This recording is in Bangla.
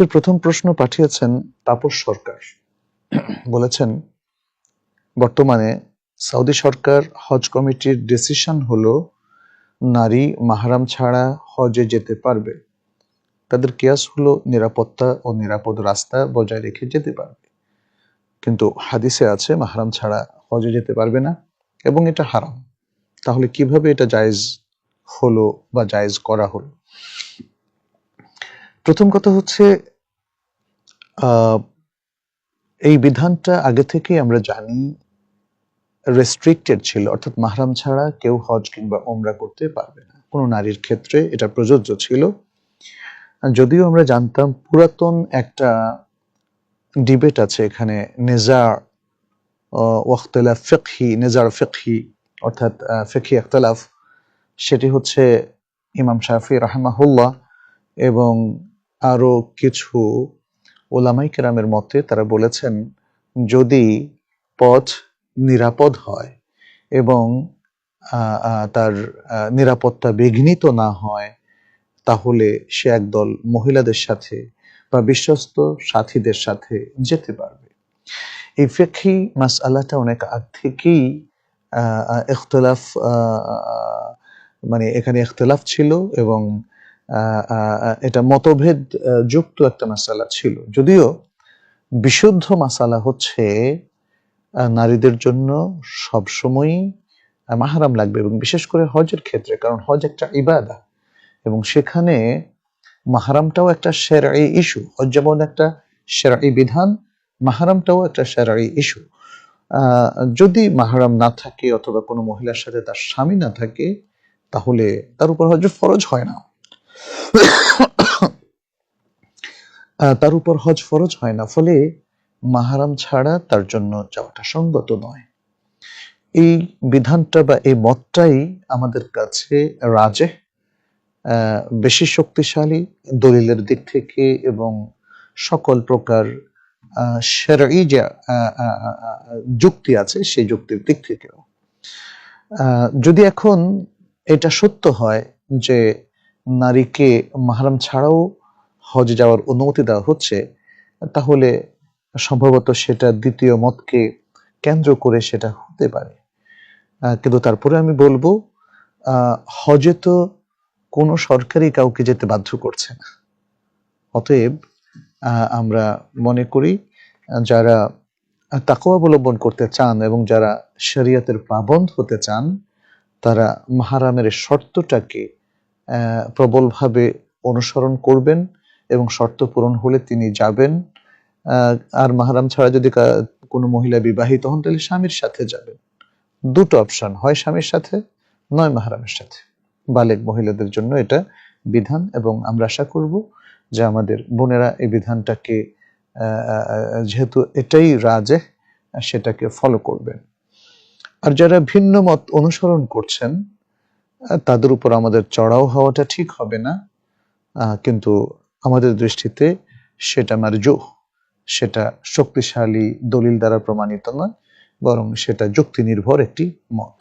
আজকের প্রথম প্রশ্ন পাঠিয়েছেন তাপস সরকার। বলেছেন, বর্তমানে সৌদি সরকার হজ কমিটির ডিসিশন হলো নারী মাহরাম ছাড়া হজে যেতে পারবে। তাদের কিয়াস হলো নিরাপত্তা ও নিরাপদ রাস্তা বজায় রেখে যেতে পারবে, কিন্তু হাদিসে আছে মাহরাম ছাড়া হজে যেতে পারবে না এবং এটা হারাম। তাহলে কিভাবে এটা জায়েজ হলো বা জায়েজ করা হলো? প্রথম কথা হচ্ছে, এই বিধানটা আগে থেকে আমরা জানি রেস্ট্রিক্টেড ছিল, অর্থাৎ মাহরাম ছাড়া কেউ হজ কিংবা ওমরা করতে পারবে না, কোনো নারীর ক্ষেত্রে এটা প্রযোজ্য ছিল। যদিও আমরা জানতাম পুরাতন একটা ডিবেট আছে এখানে, নেজার ওয়াখতিলাফ ফিকহি, নেজার ফিকহি অর্থাৎ ফিকহি ইখতিলাফ, সেটি হচ্ছে ইমাম শাফি রাহিমাহুল্লাহ এবং আরো কিছু ওলামাই কেরামের মতে তারা বলেছেন, যদি পথ নিরাপদ হয় এবং তার নিরাপত্তা বিঘ্নিত না হয়, তাহলে সে একদল মহিলাদের সাথে বা বিশ্বস্ত সাথীদের সাথে যেতে পারবে। এই ফিকহি মাসআলাটা অনেক আগ থেকেই ইখতিলাফ, মানে এখানে ইখতিলাফ ছিল এবং এটা মতভেদ যুক্ত একটা মাসালা ছিল। যদিও বিশুদ্ধ মাসালা হচ্ছে নারীদের জন্য সবসময়ই মাহরাম লাগবে, এবং বিশেষ করে হজের ক্ষেত্রে, কারণ হজ একটা ইবাদা এবং সেখানে মাহরামটাও একটা শারঈ ইস্যু। হজ যেমন একটা শারঈ বিধান, মাহরামটাও একটা শারঈ ইস্যু। যদি মাহরাম না থাকে অথবা কোনো মহিলার সাথে তার স্বামী না থাকে, তাহলে তার উপর হজ ফরজ হয় না, তার উপর হজ ফরজ হয় না, ফলে মাহরাম ছাড়া তার জন্য যাওয়াটা সঙ্গত নয়। এই বিধানটা বা এই মতটাই আমাদের কাছে রাজেহ, বেশি শক্তিশালী দলিলের দিক থেকে এবং সকল প্রকার শারঈ যে যুক্তি আছে সেই যুক্তির দিক থেকেও। যদি এখন এটা সত্য হয় যে নারীকে মাহরাম ছাড়াও হজে যাওয়ার অনুমতি দেওয়া হচ্ছে, তাহলে সম্ভবত সেটা দ্বিতীয় মতকে কেন্দ্র করে সেটা হতে পারে। কিন্তু তারপরে আমি বলবো, হজে তো কোনো সরকারি কাউকে যেতে বাধ্য করছে না। অতএব আমরা মনে করি যারা তাকওয়া অবলম্বন করতে চান এবং যারা শরীয়তের পাবন্দ হতে চান, তারা মাহরামের শর্তটাকে প্রবলভাবে অনুসরণ করবেন এবং শর্ত পূরণ হলে তিনি যাবেন। আর মাহরাম ছাড়া যদি কোনো মহিলা বিবাহিত হন, তাহলে স্বামীর সাথে যাবেন। দুটো অপশন, হয় স্বামীর সাথে নয় মাহরামের সাথে। বালেগ মহিলাদের জন্য এটা বিধান, এবং আমরা আশা করব যে আমাদের বোনেরা এই বিধানটাকে, যেহেতু এটাই রাজেহ, সেটাকে ফলো করবেন। আর যারা ভিন্ন মত অনুসরণ করছেন, তাদের উপর আমাদের চড়াও হওয়াটা ঠিক হবে না, কিন্তু আমাদের দৃষ্টিতে সেটা মারজুহ, সেটা শক্তিশালী দলিল দ্বারা প্রমাণিত নয়, বরং সেটা যুক্তি নির্ভর একটি মত।